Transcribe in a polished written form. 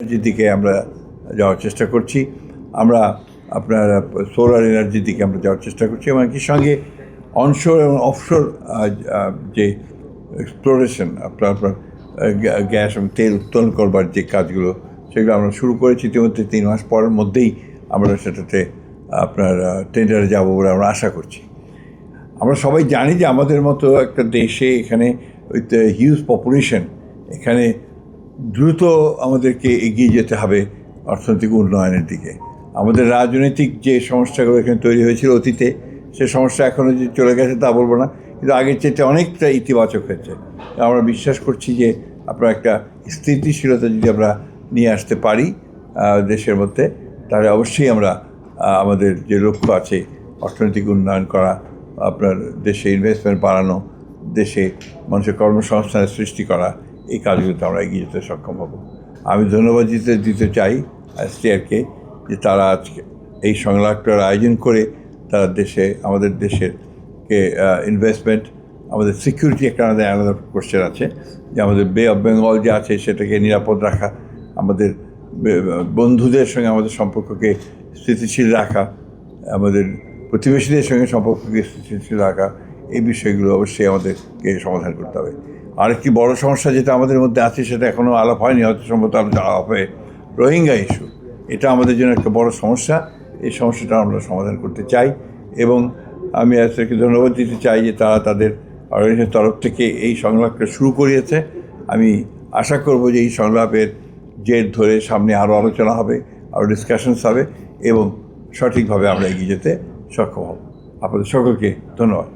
এনার্জির দিকে আমরা যাওয়ার চেষ্টা করছি। আমরা আপনার সোলার এনার্জির দিকে আমরা যাওয়ার চেষ্টা করছি এবং একই সঙ্গে অনশোর এবং অফশোর যে এক্সপ্লোরেশন আপনার গ্যাস এবং তেল উত্তোলন করবার যে কাজগুলো সেগুলো আমরা শুরু করেছি ইতিমধ্যে। 3 মাস পরের মধ্যেই আমরা সেটাতে আপনার টেন্ডারে যাবো বলে আমরা আশা করছি। আমরা সবাই জানি যে আমাদের মতো একটা দেশে এখানে উইথ হিউজ পপুলেশন এখানে দ্রুত আমাদেরকে এগিয়ে যেতে হবে অর্থনৈতিক উন্নয়নের দিকে। আমাদের রাজনৈতিক যে সমস্যাগুলো এখানে তৈরি হয়েছিল অতীতে, সে সমস্যা এখনও যে চলে গেছে তা বলবো না, কিন্তু আগের চেয়ে অনেকটা ইতিবাচক হয়েছে। আমরা বিশ্বাস করছি যে আপনার একটা স্থিতিশীলতা যদি আমরা নিয়ে আসতে পারি দেশের মধ্যে, তাহলে অবশ্যই আমরা আমাদের যে লক্ষ্য আছে অর্থনৈতিক উন্নয়ন করা, আপনার দেশে ইনভেস্টমেন্ট বাড়ানো, দেশে মানুষের কর্মসংস্থানের সৃষ্টি করা, এই কাজগুলোতে আমরা এগিয়ে যেতে সক্ষম হব। আমি ধন্যবাদ দিতে চাই STRকে যে তারা আজকে এই সংলাপটার আয়োজন করে তারা আমাদের দেশের ইনভেস্টমেন্ট, আমাদের সিকিউরিটি একটা আলাদা কোশ্চেন আছে যে আমাদের বে অফ বেঙ্গল যে আছে সেটাকে নিরাপদ রাখা, আমাদের বন্ধুদের সঙ্গে আমাদের সম্পর্ককে স্থিতিশীল রাখা, আমাদের প্রতিবেশীদের সঙ্গে সম্পর্ককে স্থিতিশীল রাখা, এই বিষয়গুলো অবশ্যই আমাদেরকে সমাধান করতে হবে। আরেকটি বড় সমস্যা যেটা আমাদের মধ্যে আছে সেটা এখনও আলাপ হয়নি, হয়তো সম্ভবত আলাপ হবে, রোহিঙ্গা ইস্যু। এটা আমাদের জন্য একটা বড় সমস্যা। এই সমস্যাটা আমরা সমাধান করতে চাই এবং আমি STRকে ধন্যবাদ দিতে চাই যে তারা তাদের অর্গানাইজেশনের তরফ থেকে এই সংলাপটা শুরু করিয়েছে। আমি আশা করব যে এই সংলাপের জের ধরে সামনে আরও আলোচনা হবে, আরও ডিসকাশনস হবে এবং সঠিকভাবে আমরা এগিয়ে যেতে সক্ষম হব। আপনাদের সকলকে ধন্যবাদ।